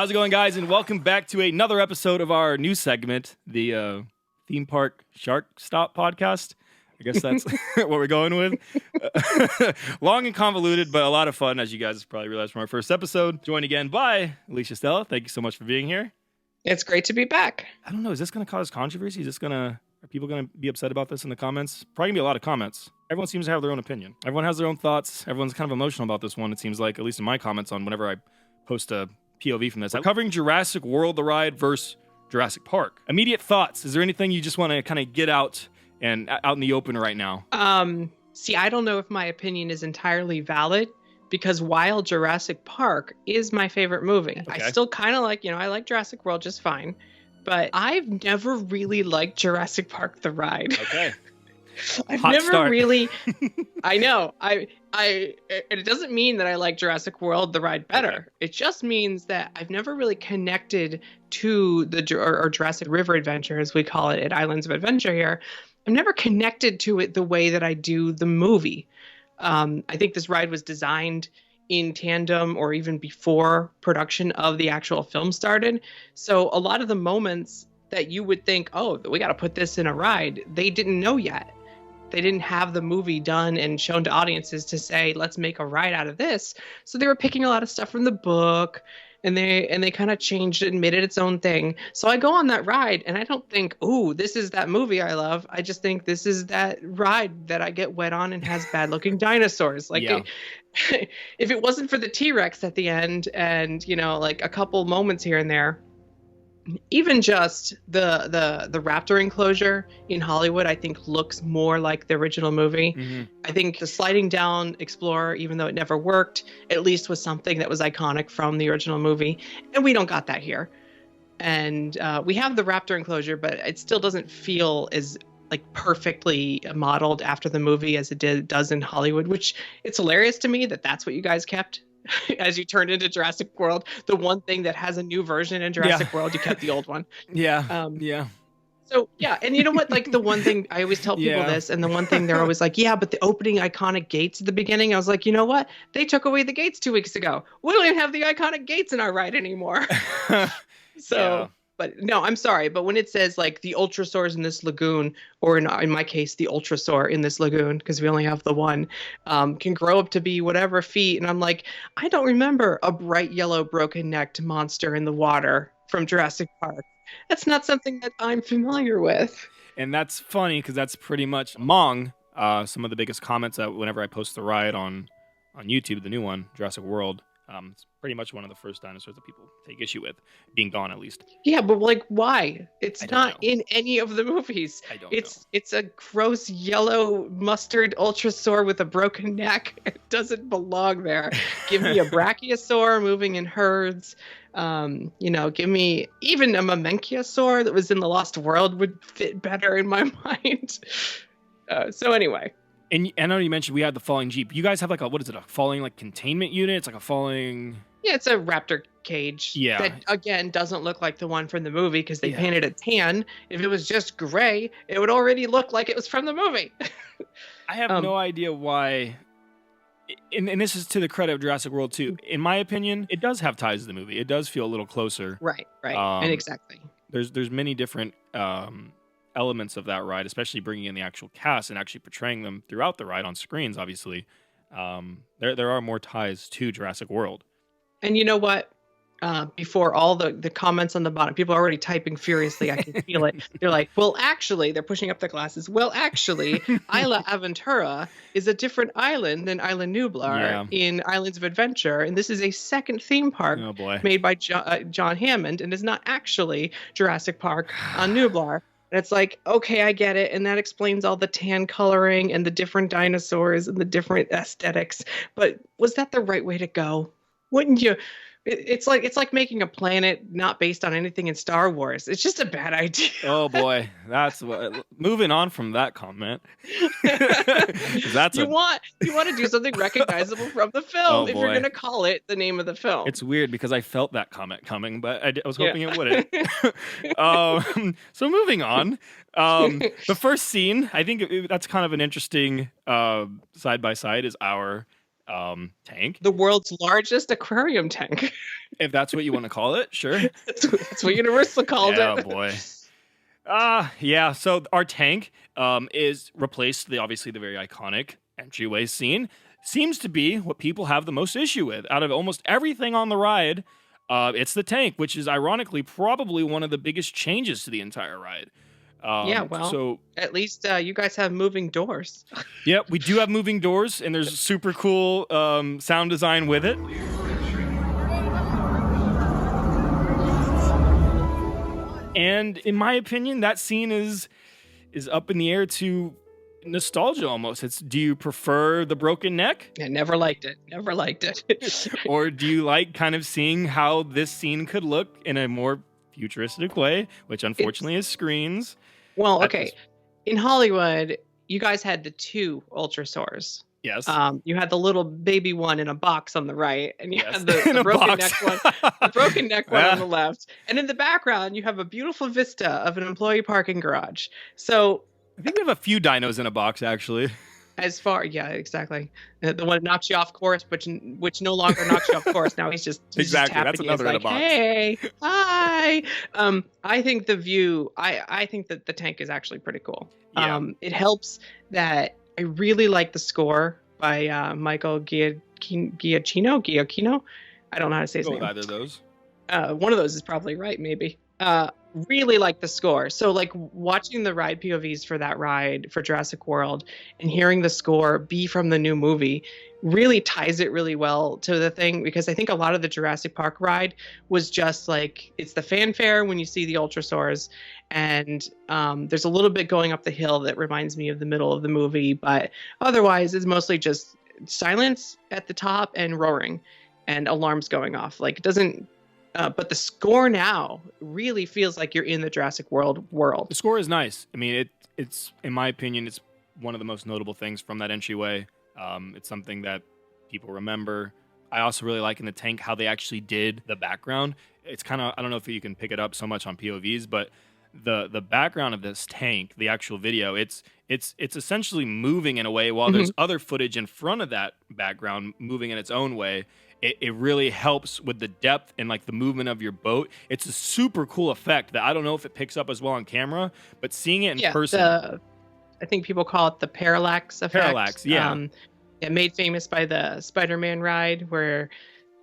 How's it going, guys? And welcome back to another episode of our new segment, the Theme Park Shark Stop podcast. I guess that's what we're going with. Long and convoluted, but a lot of fun, as you guys probably realized from our first episode. Joined again by Alicia Stella. Thank you so much for being here. It's great to be back. I don't know. Is this going to cause controversy? Are people going to be upset about this in the comments? Probably going to be a lot of comments. Everyone seems to have their own opinion. Everyone has their own thoughts. Everyone's kind of emotional about this one, it seems like, at least in my comments on whenever I post a POV from this. I'm covering Jurassic World, the ride, versus Jurassic Park. Immediate thoughts. Is there anything you just want to kind of get out in the open right now? See, I don't know if my opinion is entirely valid because while Jurassic Park is my favorite movie, Okay. I still kind of like, I like Jurassic World just fine, but I've never really liked Jurassic Park the ride. Okay. I've Hot never start. really, I know, and it doesn't mean that I like Jurassic World the ride better. Okay. It just means that I've never really connected to or Jurassic River Adventure, as we call it at Islands of Adventure here. I've never connected to it the way that I do the movie. I think this ride was designed in tandem or even before production of the actual film started. So a lot of the moments that you would think, oh, we got to put this in a ride, they didn't know yet. They didn't have the movie done and shown to audiences to say, let's make a ride out of this. So they were picking a lot of stuff from the book, and they kind of changed it and made it its own thing. So I go on that ride and I don't think, oh, this is that movie I love. I just think this is that ride that I get wet on and has bad looking dinosaurs. Like Yeah. if it wasn't for the T-Rex at the end and, like a couple moments here and there, even just the raptor enclosure in Hollywood, I think looks more like the original movie. Mm-hmm. I think the sliding down Explorer, even though it never worked, at least was something that was iconic from the original movie. And we don't got that here. And we have the raptor enclosure, but it still doesn't feel as like perfectly modeled after the movie as it does in Hollywood, which it's hilarious to me that that's what you guys kept. As you turned into Jurassic World, the one thing that has a new version in Jurassic World, you kept the old one. Yeah. Yeah. So, yeah. And you know what? Like the one thing I always tell people this, and the one thing they're always like, yeah, but the opening iconic gates at the beginning, I was like, you know what? They took away the gates 2 weeks ago. We don't even have the iconic gates in our ride anymore. Yeah. But no, I'm sorry. But when it says like the ultrasaurs in this lagoon, or in my case, the ultrasaur in this lagoon, because we only have the one, can grow up to be whatever feet. And I'm like, I don't remember a bright yellow broken-necked monster in the water from Jurassic Park. That's not something that I'm familiar with. And that's funny because that's pretty much among some of the biggest comments that whenever I post the ride on YouTube, the new one, Jurassic World. It's pretty much one of the first dinosaurs that people take issue with, being gone at least. Yeah, but like, why? It's not know. in any of the movies. I don't It's a gross yellow mustard ultrasaur with a broken neck. It doesn't belong there. Give me a brachiosaur moving in herds. Give me even a mamenchiasaur that was in the Lost World would fit better in my mind. So anyway. And I know you mentioned we had the falling Jeep. You guys have like a falling like containment unit? It's like a falling... Yeah, it's a raptor cage. Yeah. That, again, doesn't look like the one from the movie because they painted it tan. If it was just gray, it would already look like it was from the movie. I have no idea why... And this is to the credit of Jurassic World too. In my opinion, it does have ties to the movie. It does feel a little closer. Right. And exactly. There's many different... elements of that ride, especially bringing in the actual cast and actually portraying them throughout the ride on screens, obviously. There are more ties to Jurassic World. And you know what? Before all the comments on the bottom, people are already typing furiously. I can feel it. They're like, well, actually, they're pushing up their glasses. Well, actually, Isla Aventura is a different island than Isla Nublar in Islands of Adventure. And this is a second theme park made by John Hammond and is not actually Jurassic Park on Nublar. And it's like, okay, I get it. And that explains all the tan coloring and the different dinosaurs and the different aesthetics. But was that the right way to go? Wouldn't you? It's like making a planet not based on anything in Star Wars. It's just a bad idea. Oh boy, that's what. Moving on from that comment. You want to do something recognizable from the film if you're going to call it the name of the film. It's weird because I felt that comment coming, but I was hoping it wouldn't. So moving on, the first scene, I think that's kind of an interesting side by side is our tank. The world's largest aquarium tank. If that's what you want to call it, sure. That's what Universal called it. Oh boy. Yeah. So our tank is replaced obviously the very iconic entryway scene. Seems to be what people have the most issue with out of almost everything on the ride. It's the tank, which is ironically probably one of the biggest changes to the entire ride. Yeah, well, so at least you guys have moving doors. Yeah, we do have moving doors, and there's super cool sound design with it. And in my opinion, that scene is up in the air to nostalgia almost. It's, do you prefer the broken neck? I never liked it. Never liked it. Or do you like kind of seeing how this scene could look in a more futuristic way, which unfortunately is screens? Well, okay. In Hollywood, you guys had the 2 Ultrasaurs. Yes. You had the little baby one in a box on the right, and you had the broken neck one, the broken neck one on the left. And in the background, you have a beautiful vista of an employee parking garage. So I think we have a few dinos in a box, actually. Yeah, exactly. The one that knocks you off course, which no longer knocks you off course. Now he's just exactly. Just That's another in a box. Hey, hi. I think the view. I think that the tank is actually pretty cool. Yeah. It helps that I really like the score by Michael Giacchino. I don't know how to say his name. Either of those. One of those is probably right, maybe. Really like the score. So like watching the ride POVs for that ride for Jurassic World and hearing the score be from the new movie really ties it really well to the thing, because I think a lot of the Jurassic Park ride was just like, it's the fanfare when you see the Ultrasaurs, and there's a little bit going up the hill that reminds me of the middle of the movie, but otherwise it's mostly just silence at the top and roaring and alarms going off. Like it doesn't but the score now really feels like you're in the Jurassic World. The score is nice. I mean, it's in my opinion, it's one of the most notable things from that entryway. It's something that people remember. I also really like in the tank how they actually did the background. It's kind of, I don't know if you can pick it up so much on POVs, but the background of this tank, the actual video, it's essentially moving in a way while there's other footage in front of that background moving in its own way. It really helps with the depth and like the movement of your boat. It's a super cool effect that I don't know if it picks up as well on camera, but seeing it in person. I think people call it the parallax effect. Parallax, yeah. Made famous by the Spider-Man ride, where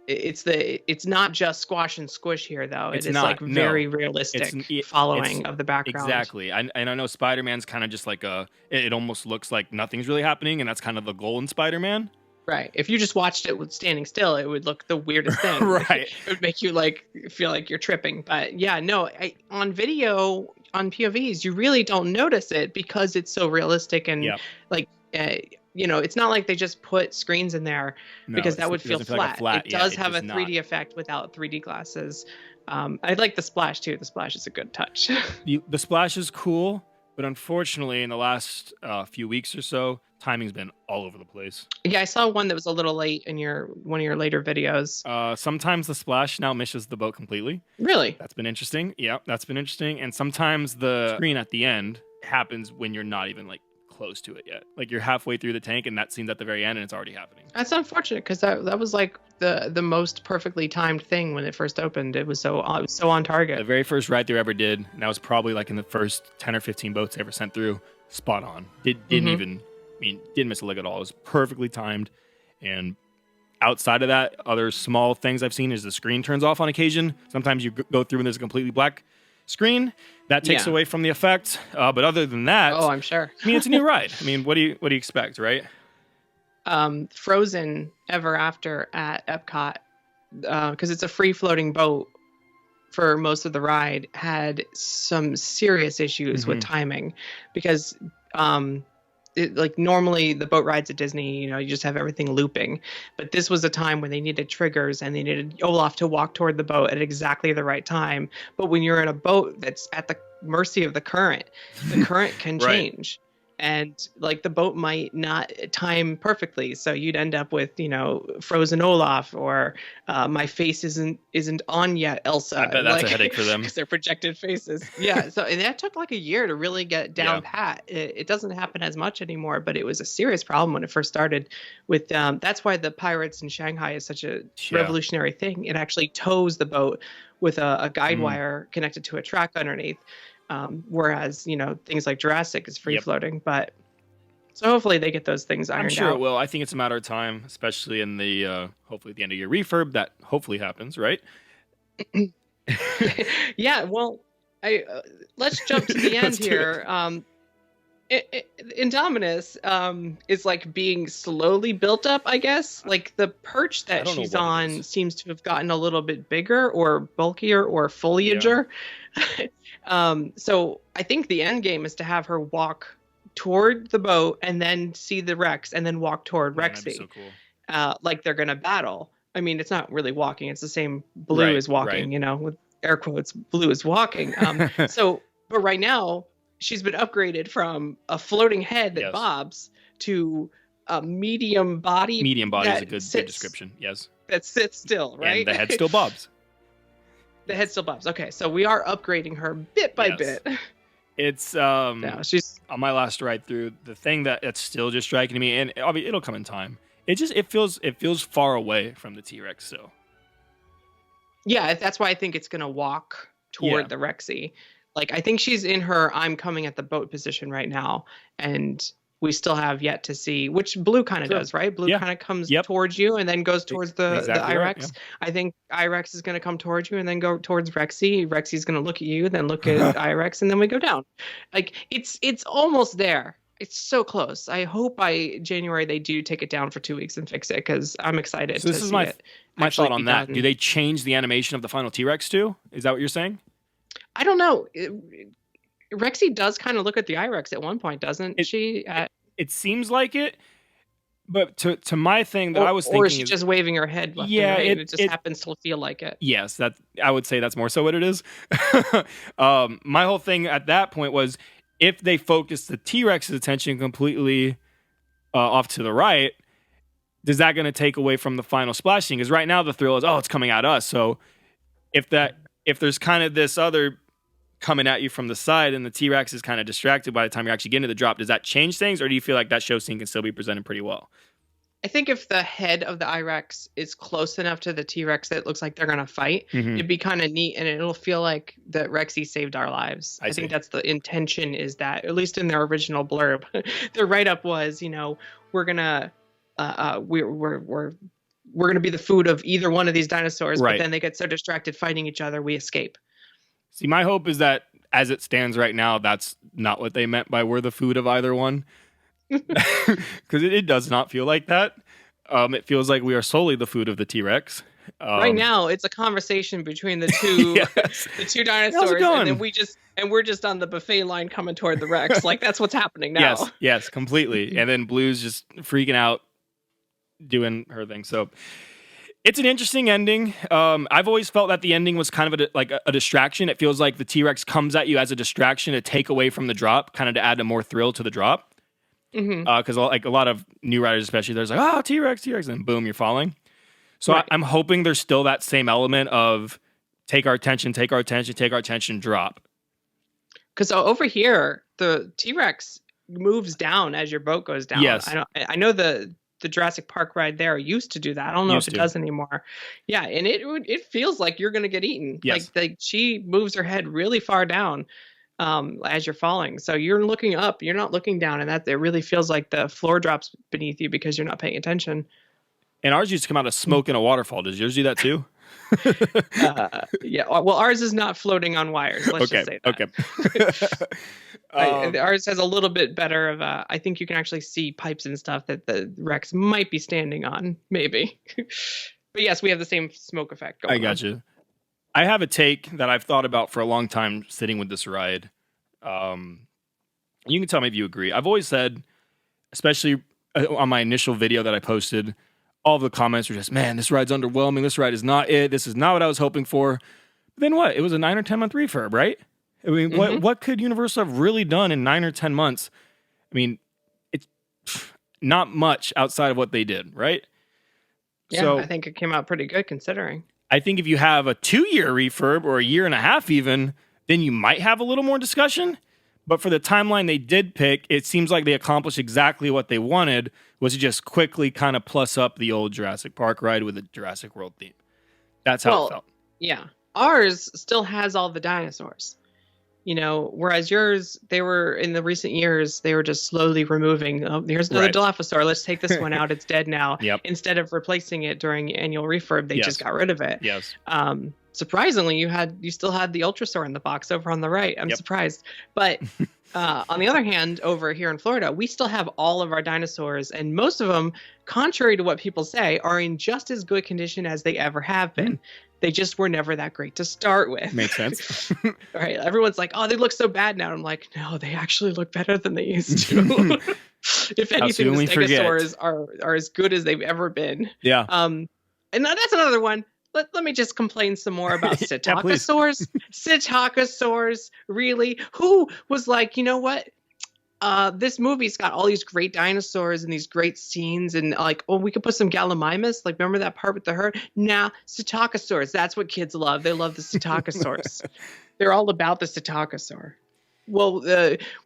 it's not just squash and squish here though. It's like very realistic following of the background. Exactly. And I know Spider-Man's kind of just like it almost looks like nothing's really happening, and that's kind of the goal in Spider-Man. Right. If you just watched it with standing still, it would look the weirdest thing. Right. It would make you like feel like you're tripping. But yeah, no, on video, on POVs, you really don't notice it because it's so realistic and it's not like they just put screens in there because that would feel flat. It does have a 3D effect without 3D glasses. I like the splash too. The splash is a good touch. The splash is cool, but unfortunately, in the last few weeks or so, timing's been all over the place. Yeah, I saw one that was a little late in one of your later videos. Sometimes the splash now misses the boat completely. Really? That's been interesting. Yeah, that's been interesting. And sometimes the screen at the end happens when you're not even like close to it yet. Like you're halfway through the tank and that scene's at the very end and it's already happening. That's unfortunate because that was like the most perfectly timed thing when it first opened. It was so on target. The very first ride through ever did, and that was probably like in the first 10 or 15 boats they ever sent through. Spot on. Didn't miss a lick at all. It was perfectly timed. And outside of that, other small things I've seen is the screen turns off on occasion. Sometimes you go through and there's a completely black screen. That takes away from the effect. But other than that, I'm sure. I mean, it's a new ride. I mean, what do you expect, right? Frozen Ever After at Epcot, because it's a free floating boat for most of the ride, had some serious issues with timing because normally the boat rides at Disney, you just have everything looping, but this was a time when they needed triggers and they needed Olaf to walk toward the boat at exactly the right time. But when you're in a boat that's at the mercy of the current can right. change. and like the boat might not time perfectly, so you'd end up with frozen Olaf, or my face isn't on yet, Elsa. I bet that's a headache for them. Because they're projected faces. Yeah, so and that took like a year to really get down pat. It doesn't happen as much anymore, but it was a serious problem when it first started. With that's why the Pirates in Shanghai is such a revolutionary thing. It actually tows the boat with a guide wire connected to a track underneath. Whereas, things like Jurassic is free floating, but so hopefully they get those things ironed out. I'm sure it will. I think it's a matter of time, especially in the hopefully at the end of your refurb. That hopefully happens, right? Yeah. Well, let's jump to the end here. Indominus is like being slowly built up, I guess. Like the perch that she's on seems to have gotten a little bit bigger or bulkier or foliager. So I think the end game is to have her walk toward the boat and then see the Rex and then walk toward Rexy. That'd be so cool. Like they're gonna battle. I mean, it's not really walking; it's the same Blue is walking. With air quotes, Blue is walking. But right now, she's been upgraded from a floating head that bobs to a medium body. Medium body is a good description. Yes. That sits still, right? And the head still bobs. The head still bobs. Okay, so we are upgrading her bit by bit. It's she's on my last ride through. The thing that's still just striking me, and it'll come in time. It feels far away from the T-Rex still. Yeah, that's why I think it's gonna walk toward the Rexy. Like, I think she's in her I'm coming at the boat position right now, and we still have yet to see, which Blue kind of does, right? Blue kind of comes towards you and then goes towards the IREX. Right, I think IREX is going to come towards you and then go towards Rexy. Rexy's going to look at you, then look at IREX, and then we go down. Like, it's almost there. It's so close. I hope by January they do take it down for 2 weeks and fix it, because I'm excited. So this is my thought on that. Do they change the animation of the final T-Rex too? Is that what you're saying? I don't know. Rexy does kind of look at the IREX at one point, doesn't she? It seems like it, but to my thing that I was thinking, or is she just waving her head left and right, and it just happens to feel like it. Yes, that I would say that's more so what it is. My whole thing at that point was, if they focus the T-Rex's attention completely off to the right, is that going to take away from the final splashing? Because right now the thrill is, it's coming at us. So if there's kind of this other coming at you from the side and the T-Rex is kind of distracted by the time you're actually getting to the drop, does that change things, or do you feel like that show scene can still be presented pretty well? I think if the head of the IREX is close enough to the T-Rex that it looks like they're going to fight, it'd be kind of neat, and it'll feel like that Rexy saved our lives. I think that's the intention, is that, at least in their original blurb, their write-up was, we're going to we're going to be the food of either one of these dinosaurs, but then they get so distracted fighting each other, we escape. See, my hope is that as it stands right now, that's not what they meant by we're the food of either one. Because it does not feel like that. It feels like we are solely the food of the T-Rex. Right now, it's a conversation between the two the two dinosaurs, and then we're just on the buffet line coming toward the Rex. Like, that's what's happening now. Yes, completely. And then Blue's just freaking out, doing her thing. So it's an interesting ending. I've always felt that the ending was kind of a distraction. It feels like the T-Rex comes at you as a distraction to take away from the drop, kind of to add more thrill to the drop. Because like a lot of new riders, especially, there's like, T-Rex, and then boom, you're falling. So I'm hoping there's still that same element of take our attention, drop. Because over here, the T-Rex moves down as your boat goes down. Yes. I know the Jurassic Park ride there used to do that. I don't know if it does anymore. Yeah, and it feels like you're going to get eaten. Yes. Like she moves her head really far down as you're falling. So you're looking up, you're not looking down, and that it really feels like the floor drops beneath you because you're not paying attention. And ours used to come out of smoke in a waterfall. Does yours do that too? Yeah. Well, ours is not floating on wires. Let's just say that. Okay. Ours has a little bit better of I think you can actually see pipes and stuff that the Rex might be standing on, maybe. But yes, we have the same smoke effect going on. I got you. I have a take that I've thought about for a long time sitting with this ride. You can tell me if you agree. I've always said, especially on my initial video that I posted, all of the comments were just, man, this ride's underwhelming. This ride is not it. This is not what I was hoping for. But then what? It was a 9 or 10 month refurb, right? I mean, what could Universal have really done in 9 or 10 months I mean, it's not much outside of what they did, right? Yeah, So I think it came out pretty good considering. I think if you have a 2-year refurb or a year and a half even, then you might have a little more discussion. But for the timeline they did pick, it seems like they accomplished exactly what they wanted, was to just quickly kind of plus up the old Jurassic Park ride with a Jurassic World theme. That's how it felt. Yeah. Ours still has all the dinosaurs. Whereas yours, they were in the recent years, they were just slowly removing. Oh, here's another Dilophosaur. Let's take this one out. It's dead now. Yep. Instead of replacing it during annual refurb, they just got rid of it. Yes. Surprisingly, you still had the Ultrasaur in the box over on the right. I'm surprised. But on the other hand, over here in Florida, we still have all of our dinosaurs, and most of them, contrary to what people say, are in just as good condition as they ever have been. Mm. They just were never that great to start with. Makes sense. Right. Everyone's like, oh, they look so bad now. I'm like, no, they actually look better than they used to. If anything, the Stegosaurs are as good as they've ever been. Yeah. And that's another one. Let me just complain some more about Psittacosaurs. Psittacosaurs, really? Who was like, you know what? This movie's got all these great dinosaurs and these great scenes, and like, oh, we could put some Gallimimus. Like, remember that part with the herd? Nah, Psittacosaurs. That's what kids love. They love the Psittacosaurs. They're all about the Psittacosaur. Well,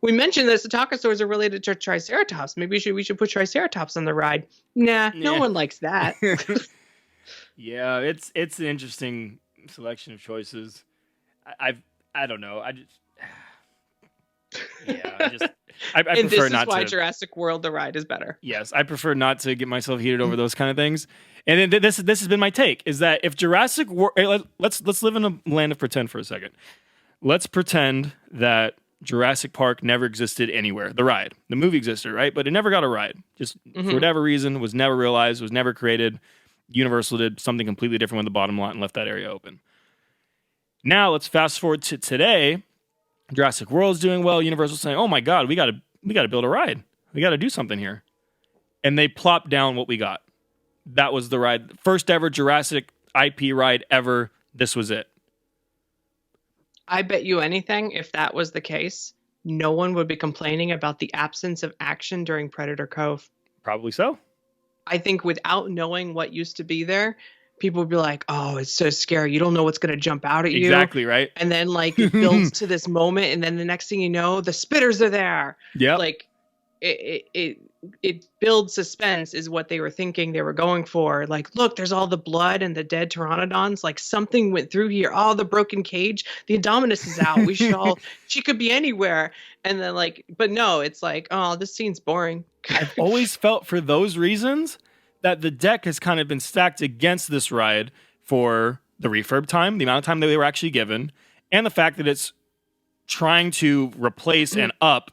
we mentioned that Psittacosaurs are related to Triceratops. Maybe we should put Triceratops on the ride. Nah, no one likes that. Yeah, it's an interesting selection of choices. I don't know. I and prefer this not is why to. Jurassic World the ride is better. Yes, I prefer not to get myself heated over those kind of things. And then this has been my take: is that if Jurassic World, let's live in a land of pretend for a second. Let's pretend that Jurassic Park never existed anywhere. The ride, the movie existed, right? But it never got a ride. Just for whatever reason, was never realized, was never created. Universal did something completely different with the bottom lot and left that area open. Now let's fast forward to today. Jurassic World's doing well. Universal's saying, "Oh my God, we got to build a ride. We got to do something here," and they plopped down what we got. That was the ride, first ever Jurassic IP ride ever. This was it. I bet you anything, if that was the case, no one would be complaining about the absence of action during Predator Cove. Probably so. I think without knowing what used to be there, people would be like, oh, it's so scary. You don't know what's going to jump out at you. Exactly, right? And then, like, it builds to this moment, and then the next thing you know, the spitters are there. Yeah. Like, it builds suspense is what they were thinking they were going for. Like, look, there's all the blood and the dead pteranodons. Like, something went through here. Oh, the broken cage. The indominus is out. We should all, she could be anywhere. And then, like, but no, it's like, oh, this scene's boring. I've always felt for those reasons that the deck has kind of been stacked against this ride for the refurb time, the amount of time that they were actually given, and the fact that it's trying to replace and up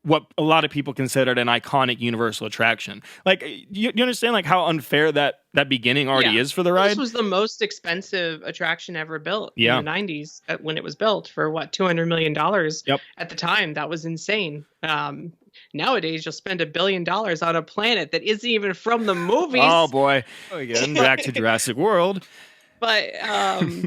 what a lot of people considered an iconic Universal attraction. Like, you understand like how unfair that beginning already is for the ride? This was the most expensive attraction ever built in the 90s when it was built for what, $200 million at the time. That was insane. Nowadays, you'll spend $1 billion on a planet that isn't even from the movies. Oh boy. Again, back to Jurassic World. But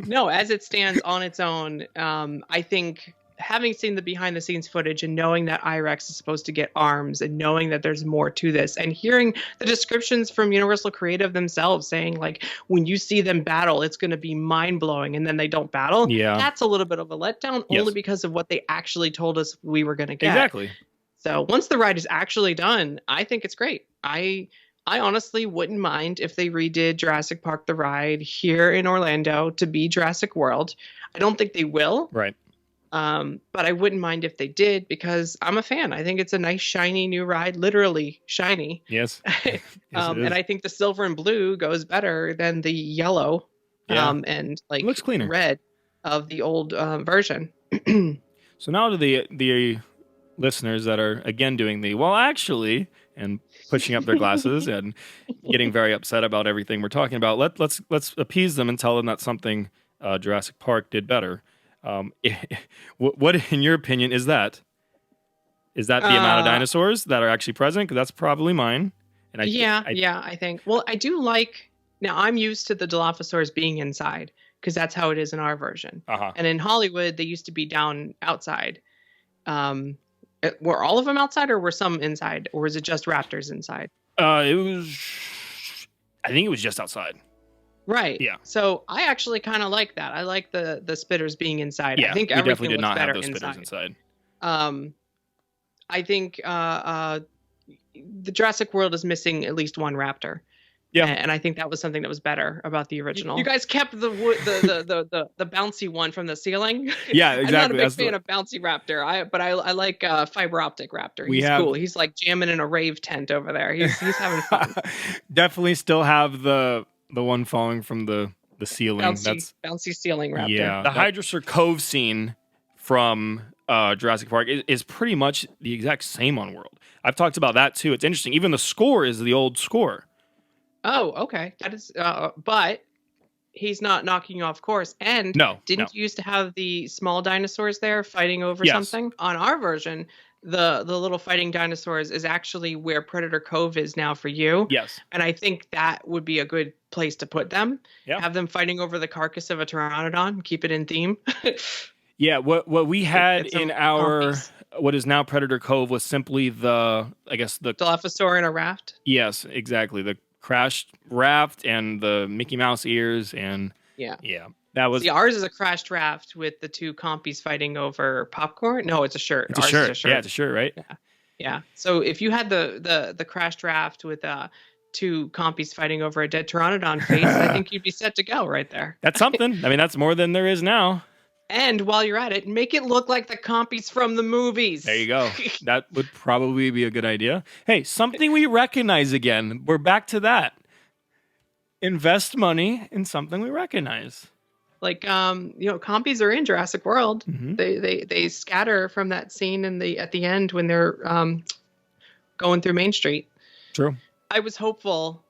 no, as it stands on its own, I think having seen the behind the scenes footage and knowing that IREX is supposed to get arms and knowing that there's more to this and hearing the descriptions from Universal Creative themselves saying like, when you see them battle, it's going to be mind blowing. And then they don't battle. Yeah. That's a little bit of a letdown only because of what they actually told us we were going to get. Exactly. So once the ride is actually done, I think it's great. I honestly wouldn't mind if they redid Jurassic Park the ride here in Orlando to be Jurassic World. I don't think they will. Right. But I wouldn't mind if they did because I'm a fan. I think it's a nice, shiny new ride, literally shiny. Yes. Yes, and I think the silver and blue goes better than the yellow and like it looks cleaner. Red of the old version. So now to the listeners that are again doing actually and pushing up their glasses and getting very upset about everything we're talking about. Let's appease them and tell them that something Jurassic Park did better. What in your opinion is that? Is that the amount of dinosaurs that are actually present? Because that's probably mine. And I think. Well, I do like. Now I'm used to the Dilophosaurs being inside because that's how it is in our version. And in Hollywood, they used to be down outside. Were all of them outside, or were some inside, or was it just raptors inside? It was. I think it was just outside. Right. Yeah. So I actually kind of like that. I like the spitters being inside. Yeah, I think we everything definitely did looks not better have those spitters inside. I think the Jurassic World is missing at least one raptor. Yeah. And I think that was something that was better about the original. You guys kept the wood, the bouncy one from the ceiling. Yeah, exactly. I'm not a big fan of bouncy raptor. But I like fiber optic raptor. He's cool. He's like jamming in a rave tent over there. He's having fun. Definitely still have the one falling from the ceiling. Bouncy ceiling raptor. Yeah. The Hydrosaur Cove scene from Jurassic Park is pretty much the exact same on World. I've talked about that too. It's interesting. Even the score is the old score. Oh, okay. That is, but he's not knocking you off course. And didn't you used to have the small dinosaurs there fighting over something? On our version, the little fighting dinosaurs is actually where Predator Cove is now for you. Yes. And I think that would be a good place to put them. Yeah. Have them fighting over the carcass of a pteranodon. Keep it in theme. Yeah. What we had in our what is now Predator Cove was simply the Dilophosaur in a raft. Yes, exactly. The crashed raft and the Mickey Mouse ears and that was ours is a crashed raft with the two compies fighting over popcorn. No, it's a shirt. It's a shirt. Yeah, it's a shirt, right? Yeah. So if you had the crashed raft with two compies fighting over a dead pteranodon face, I think you'd be set to go right there. That's something. I mean, that's more than there is now. And while you're at it, make it look like the compies from the movies. There you go. That would probably be a good idea. Hey, something we recognize again. We're back to that. Invest money in something we recognize. Like, compies are in Jurassic World. Mm-hmm. They scatter from that scene at the end when they're going through Main Street. True. I was hopeful,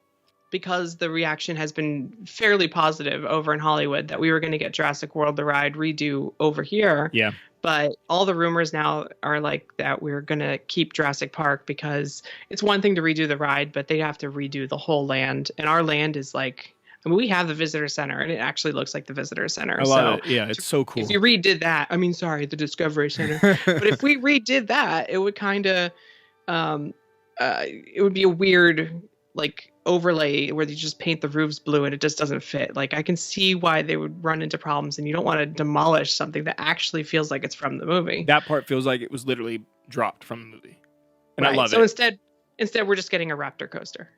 because the reaction has been fairly positive over in Hollywood, that we were going to get Jurassic World the ride redo over here. Yeah. But all the rumors now are like that we're going to keep Jurassic Park, because it's one thing to redo the ride, but they have to redo the whole land. And our land is like, I mean, we have the visitor center, and it actually looks like the visitor center. I love it. Yeah, it's so cool. If you redid that, the Discovery Center. But if we redid that, it would kind of, it would be a weird, like, overlay where they just paint the roofs blue and it just doesn't fit. Like, I can see why they would run into problems, and you don't want to demolish something that actually feels like it's from the movie. That part feels like it was literally dropped from the movie. And I love it. So instead we're just getting a Raptor coaster.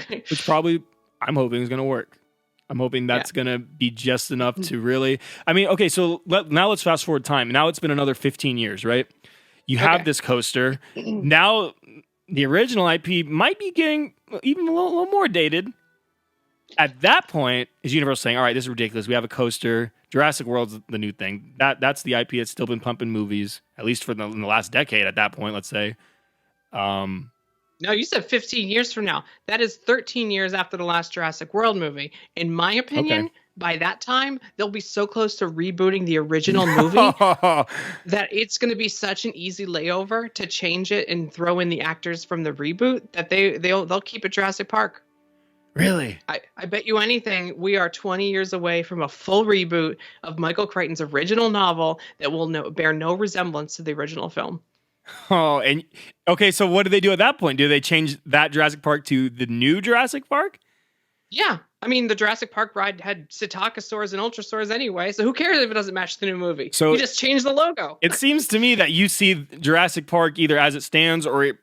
Which probably, I'm hoping, is going to work. I'm hoping that's going to be just enough to really... I mean, okay, so now let's fast forward time. Now it's been another 15 years, right? You have this coaster. Now the original IP might be getting even a little more dated. At that point, is Universal saying, all right, this is ridiculous. We have a coaster. Jurassic World's the new thing. That's the IP that's still been pumping movies, at least in the last decade at that point, let's say. No, you said 15 years from now. That is 13 years after the last Jurassic World movie. In my opinion, by that time, they'll be so close to rebooting the original movie that it's going to be such an easy layover to change it and throw in the actors from the reboot that they'll keep it Jurassic Park. Really? I bet you anything we are 20 years away from a full reboot of Michael Crichton's original novel that will bear no resemblance to the original film. Oh, and okay, so what do they do at that point? Do they change that Jurassic Park to the new Jurassic Park? Yeah. I mean, the Jurassic Park ride had Psittacosaurs and Ultrasaurs anyway, so who cares if it doesn't match the new movie? So you just change the logo. It seems to me that you see Jurassic Park either as it stands or it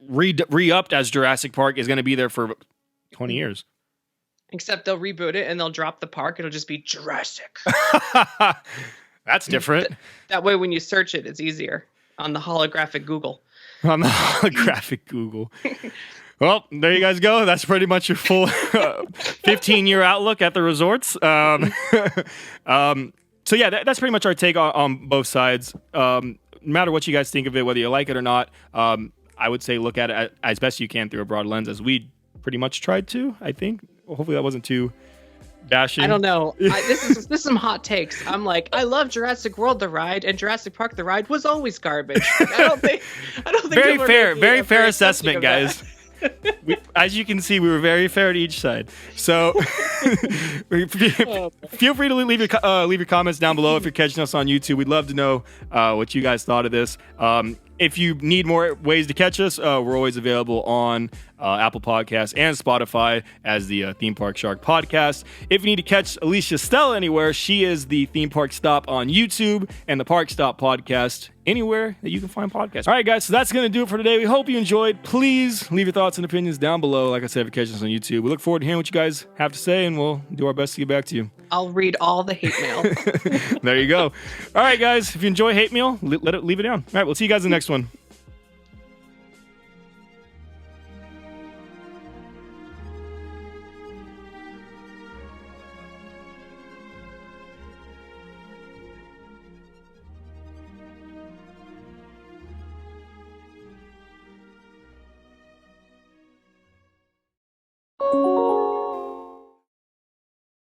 re-upped as Jurassic Park is going to be there for 20 years. Except they'll reboot it and they'll drop the park. It'll just be Jurassic. That's different. That way, when you search it, it's easier on the holographic Google. On the holographic Google. Well, there you guys go. That's pretty much your full 15-year outlook at the resorts. So yeah, that's pretty much our take on both sides. No matter what you guys think of it, whether you like it or not, I would say look at it as best you can through a broad lens, as we pretty much tried to, I think. Well, hopefully that wasn't too bashing. I don't know. This is some hot takes. I'm like, I love Jurassic World the ride, and Jurassic Park the ride was always garbage. I don't think. Very fair assessment, guys. As you can see, we were very fair to each side. So feel free to leave your comments down below if you're catching us on YouTube. We'd love to know what you guys thought of this. If you need more ways to catch us, we're always available on Apple Podcasts and Spotify as the Theme Park Shark Podcast. If you need to catch Alicia Stella anywhere, she is the Theme Park Stop on YouTube and the Park Stop Podcast anywhere that you can find podcasts. All right, guys, so that's going to do it for today. We hope you enjoyed. Please leave your thoughts and opinions down below. Like I said, if you catch us on YouTube, we look forward to hearing what you guys have to say, and we'll do our best to get back to you. I'll read all the hate mail. There you go. All right, guys, if you enjoy hate mail, leave it down. All right, we'll see you guys in the next one.